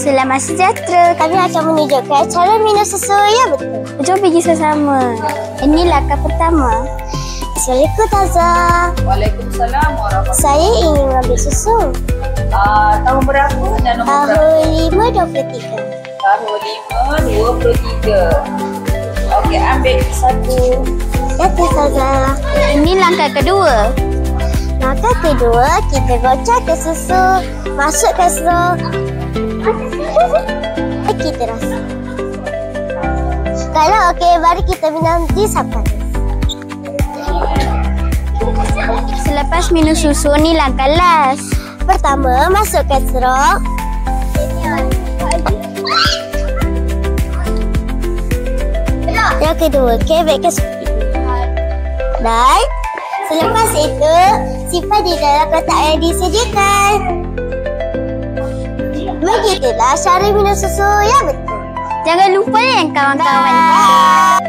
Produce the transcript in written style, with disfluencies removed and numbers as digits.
Selamat sejahtera. Kami akan menunjukkan cara minum susu yang betul. Jom pergi sama-sama. Ini langkah pertama. Assalamualaikum Taza. Waalaikumsalam warahmatullahi. Saya ingin mengambil susu. Tahun berapa dan nombor berapa? Tahun 5, 23. Tahun 5, 23. Okey, ambil satu. Kata Taza. Ini langkah kedua. Langkah kedua, kita goncangkan susu. Masukkan straw. Kita rasa. Kalau okey, baru kita minum di sampai. Selepas minum susu, ni langkah last. Pertama, masukkan straw. Yang kedua, kebekkan seperti ini. Dan selepas itu, simpan di dalam kotak yang disediakan. Begitulah cara minum susu yang betul. Jangan lupa yang kawan-kawan.